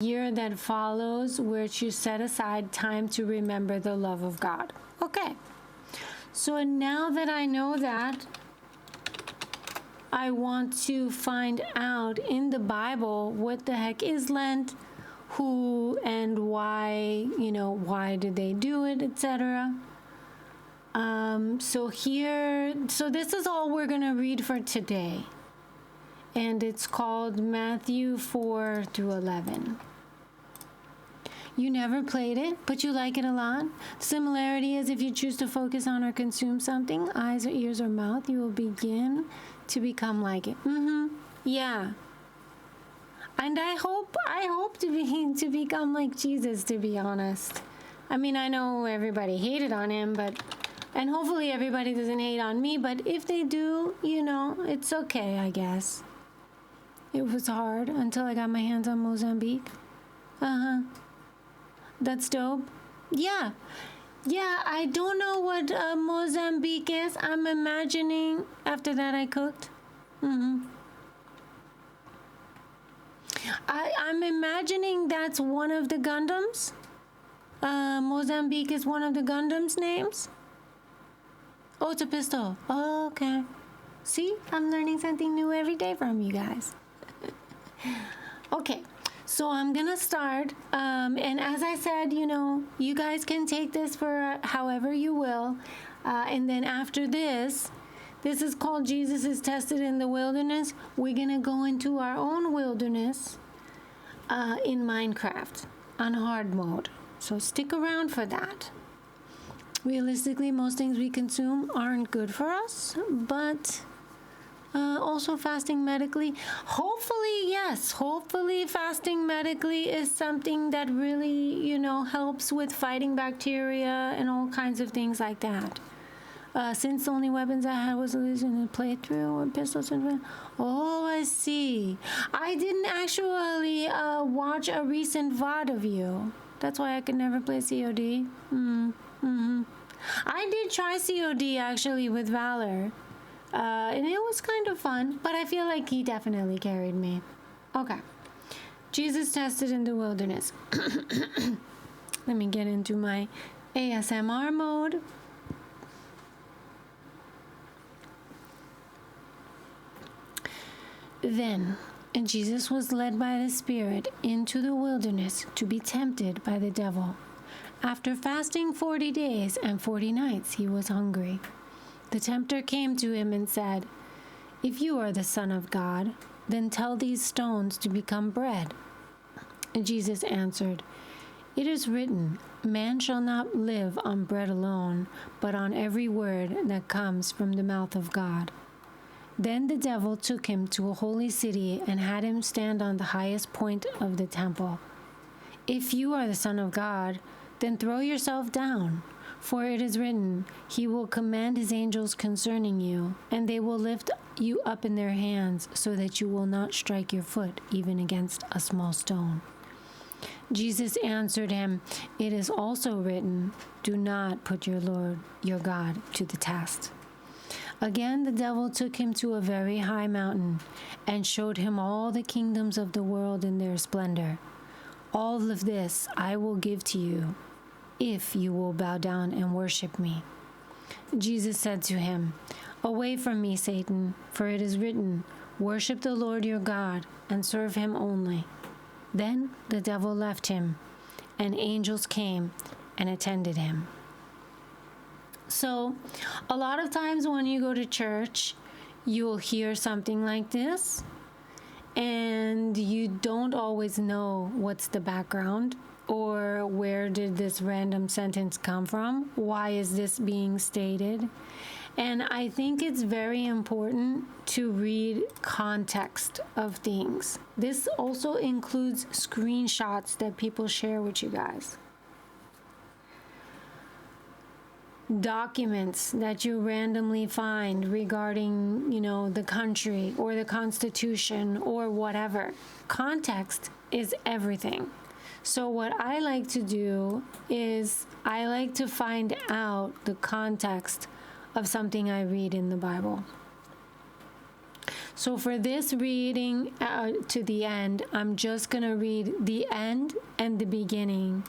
year that follows, we're to set aside time to remember the love of God. Okay. So now that I know that, I want to find out in the Bible what the heck is Lent, who and why, why did they do it, etc. So this is all we're going to read for today. And it's called Matthew 4 through 11. You never played it, but you like it a lot. Similarity is if you choose to focus on or consume something, eyes or ears or mouth, you will begin to become like it. Yeah. And I hope to become like Jesus, to be honest. I mean, I know everybody hated on him, and hopefully everybody doesn't hate on me, but if they do, it's okay, I guess. It was hard until I got my hands on Mozambique. That's dope. Yeah, I don't know what Mozambique is. I'm imagining after that I cooked. I'm imagining that's one of the Gundams. Mozambique is one of the Gundam's names. Oh, it's a pistol. Oh, okay. See, I'm learning something new every day from you guys. Okay, so I'm gonna start. And as I said, you guys can take this for however you will. And then after this is called Jesus is Tested in the Wilderness. We're gonna go into our own wilderness in Minecraft on hard mode. So stick around for that. Realistically, most things we consume aren't good for us, but also fasting medically. Hopefully fasting medically is something that really, helps with fighting bacteria and all kinds of things like that. Since the only weapons I had was in the playthrough or pistols and... Oh, I see. I didn't actually watch a recent VOD of you. That's why I could never play COD. I did try COD actually with Valor. And it was kind of fun, but I feel like he definitely carried me. Okay. Jesus tested in the wilderness. Let me get into my ASMR mode. Then Jesus was led by the Spirit into the wilderness to be tempted by the devil. After fasting 40 days and 40 nights, he was hungry. The tempter came to him and said, "If you are the Son of God, then tell these stones to become bread." And Jesus answered, "It is written, man shall not live on bread alone, but on every word that comes from the mouth of God." Then the devil took him to a holy city and had him stand on the highest point of the temple. "If you are the Son of God, then throw yourself down. For it is written, he will command his angels concerning you, and they will lift you up in their hands, so that you will not strike your foot even against a small stone." Jesus answered him, "It is also written, do not put your Lord, your God, to the test." Again the devil took him to a very high mountain, and showed him all the kingdoms of the world in their splendor. "All of this I will give to you, if you will bow down and worship me." Jesus said to him, "Away from me, Satan, for it is written, worship the Lord your God, and serve him only." Then the devil left him, and angels came and attended him. So, a lot of times when you go to church, you'll hear something like this, and you don't always know what's the background, or where did this random sentence come from? Why is this being stated? And I think it's very important to read context of things. This also includes screenshots that people share with you guys. Documents that you randomly find regarding, the country or the Constitution or whatever. Context is everything. So what I like to do is I like to find out the context of something I read in the Bible. So for this reading to the end, I'm just going to read the end and the beginning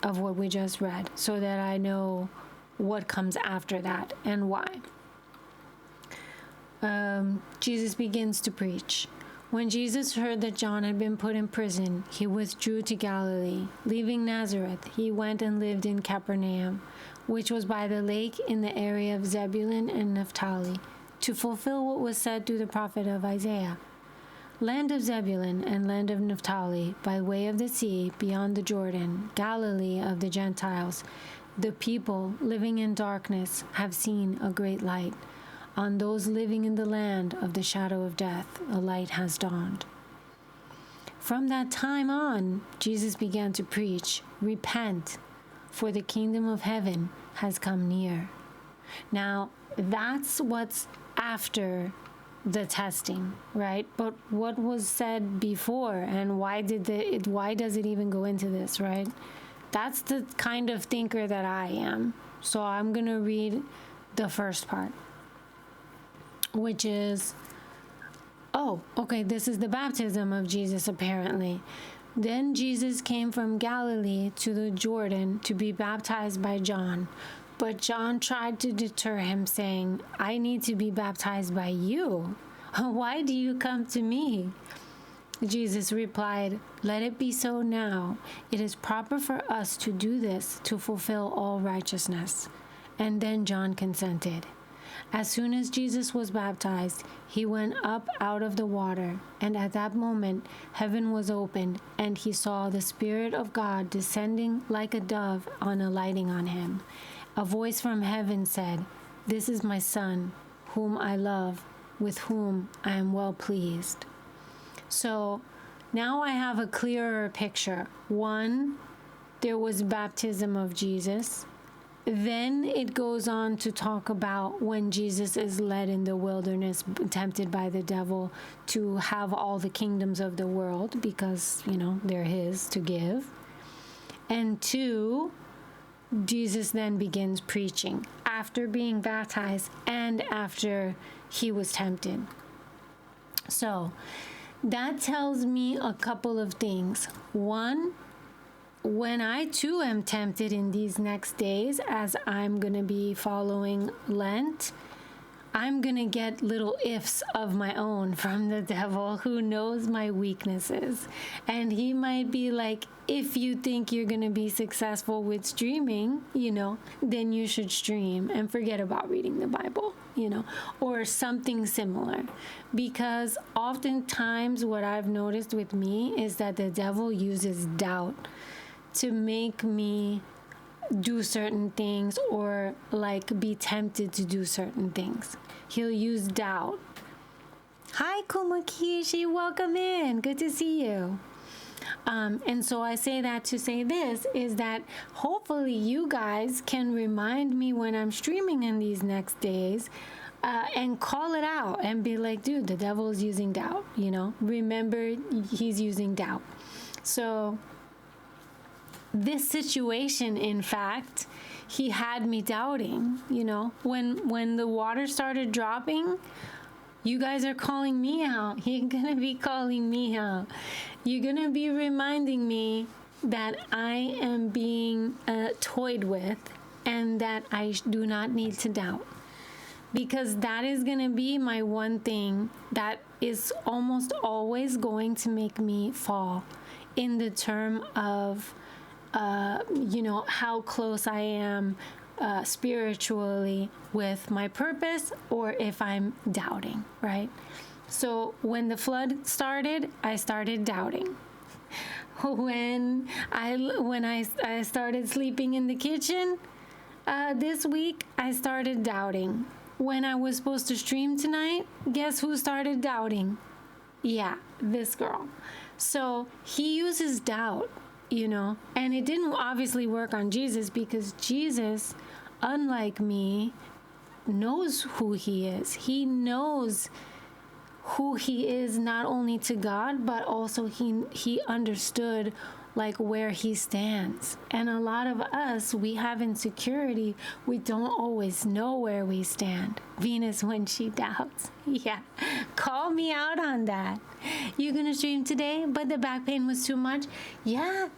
of what we just read so that I know what comes after that and why. Jesus begins to preach. When Jesus heard that John had been put in prison, he withdrew to Galilee. Leaving Nazareth, he went and lived in Capernaum, which was by the lake in the area of Zebulun and Naphtali, to fulfill what was said through the prophet of Isaiah. Land of Zebulun and land of Naphtali, by way of the sea, beyond the Jordan, Galilee of the Gentiles, the people living in darkness have seen a great light. On those living in the land of the shadow of death, a light has dawned. From that time on, Jesus began to preach, "Repent, for the kingdom of heaven has come near." Now, that's what's after the testing, right? But what was said before, and why does it even go into this, right? That's the kind of thinker that I am. So I'm going to read the first part, which is, this is the baptism of Jesus, apparently. Then Jesus came from Galilee to the Jordan to be baptized by John. But John tried to deter him, saying, "I need to be baptized by you. Why do you come to me?" Jesus replied, "Let it be so now. It is proper for us to do this to fulfill all righteousness." And then John consented. As soon as Jesus was baptized, he went up out of the water, and at that moment heaven was opened, and he saw the Spirit of God descending like a dove and alighting on him. A voice from heaven said, "This is my Son, whom I love, with whom I am well pleased." So now I have a clearer picture. One, there was baptism of Jesus. Then it goes on to talk about when Jesus is led in the wilderness, tempted by the devil to have all the kingdoms of the world because, they're his to give. And two, Jesus then begins preaching after being baptized and after he was tempted. So that tells me a couple of things. One, when I too am tempted in these next days, as I'm going to be following Lent, I'm going to get little ifs of my own from the devil who knows my weaknesses. And he might be like, if you think you're going to be successful with streaming, then you should stream and forget about reading the Bible, or something similar. Because oftentimes what I've noticed with me is that the devil uses doubt to make me do certain things or be tempted to do certain things. He'll use doubt. Hi, Kumakishi, welcome in. Good to see you. And so I say that to say this is that hopefully you guys can remind me when I'm streaming in these next days and call it out and be like, dude, the devil is using doubt, remember he's using doubt. So this situation, in fact, he had me doubting, when the water started dropping. You guys are calling me out. You're going to be calling me out. You're going to be reminding me that I am being toyed with and that I do not need to doubt. Because that is going to be my one thing that is almost always going to make me fall in the term of, how close I am spiritually with my purpose, or if I'm doubting, right? So when the flood started, I started doubting. When I started sleeping in the kitchen this week, I started doubting. When I was supposed to stream tonight, guess who started doubting? Yeah, this girl. So he uses doubt, and it didn't obviously work on Jesus because Jesus, unlike me, knows who he is. He knows who he is not only to God, but also he understood like where he stands. And a lot of us, we have insecurity. We don't always know where we stand. Venus when she doubts. Yeah, call me out on that. You're gonna stream today, but the back pain was too much. Yeah,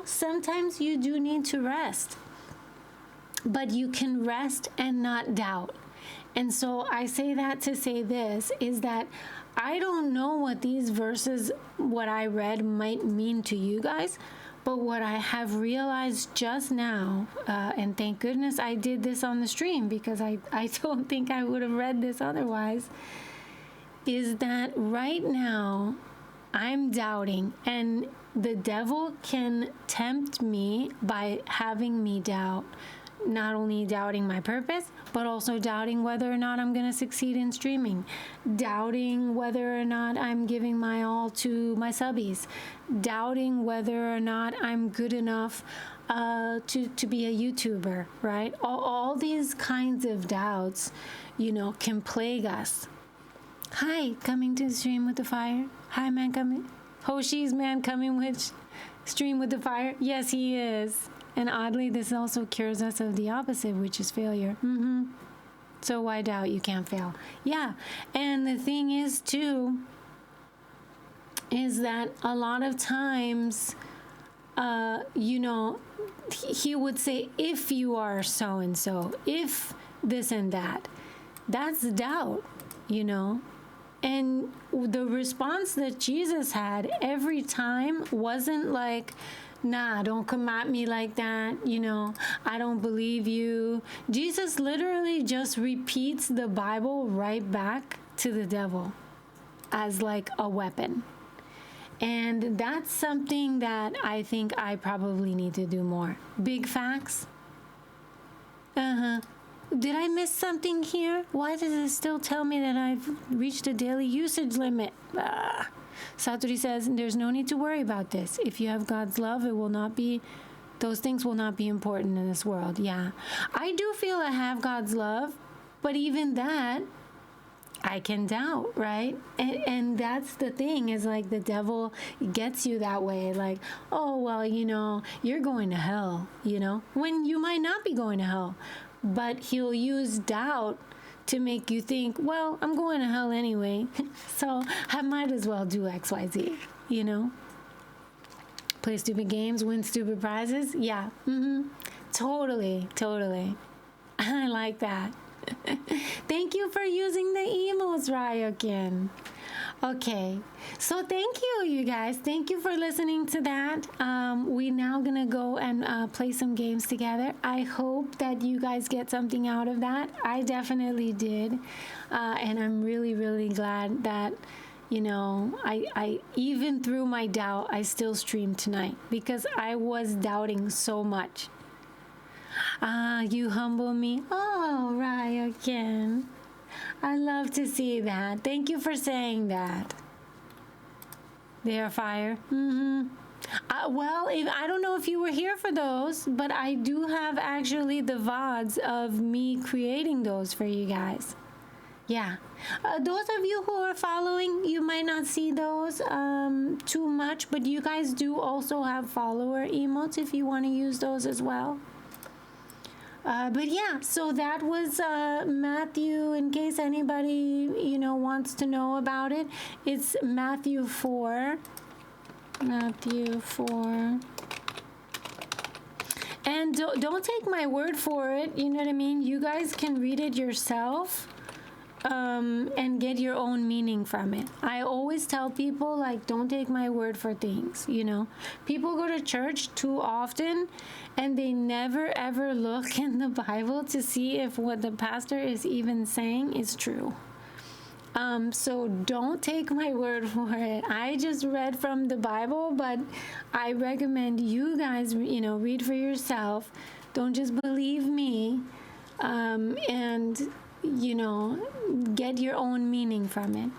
sometimes you do need to rest. But you can rest and not doubt. And so I say that to say this, is that I don't know what these verses, what I read, might mean to you guys, but what I have realized just now, and thank goodness I did this on the stream because I don't think I would have read this otherwise, is that right now I'm doubting, and the devil can tempt me by having me doubt. Not only doubting my purpose, but also doubting whether or not I'm going to succeed in streaming, doubting whether or not I'm giving my all to my subbies, doubting whether or not I'm good enough to be a YouTuber, right? All these kinds of doubts, can plague us. Hi, coming to the stream with the fire. Hi, man coming. Hoshi's man coming with stream with the fire. Yes, he is. And oddly, this also cures us of the opposite, which is failure. So why doubt? You can't fail. Yeah. And the thing is, too, is that a lot of times, he would say, if you are so-and-so, if this and that, that's doubt, And the response that Jesus had every time wasn't like, nah, don't come at me like that, I don't believe you. Jesus literally just repeats the Bible right back to the devil as like a weapon. And that's something that I think I probably need to do more. Big facts. Did I miss something here? Why does it still tell me that I've reached a daily usage limit? Satori says, there's no need to worry about this. If you have God's love, those things will not be important in this world. Yeah. I do feel I have God's love, but even that, I can doubt, right? And that's the thing, is like the devil gets you that way. Like, oh, well, you're going to hell, when you might not be going to hell. But he'll use doubt to make you think, well, I'm going to hell anyway, so I might as well do X, Y, Z, Play stupid games, win stupid prizes. Yeah. Totally. I like that. Thank you for using the emotes, Ryokin. Okay, so thank you guys. Thank you for listening to that. We're now gonna go and play some games together. I hope that you guys get something out of that. I definitely did, and I'm really, really glad that I even through my doubt, I still streamed tonight because I was doubting so much. You humble me. Oh, right, again. I love to see that. Thank you for saying that. They are fire. Well, I don't know if you were here for those, but I do have actually the VODs of me creating those for you guys. Yeah. Those of you who are following, you might not see those too much, but you guys do also have follower emotes if you want to use those as well. But yeah, so that was Matthew, in case anybody, wants to know about it. It's Matthew 4. And don't take my word for it, you know what I mean? You guys can read it yourself and get your own meaning from it. I always tell people, like, don't take my word for things, People go to church too often and they never ever look in the Bible to see if what the pastor is even saying is true. So don't take my word for it. I just read from the Bible, but I recommend you guys, read for yourself. Don't just believe me, and get your own meaning from it.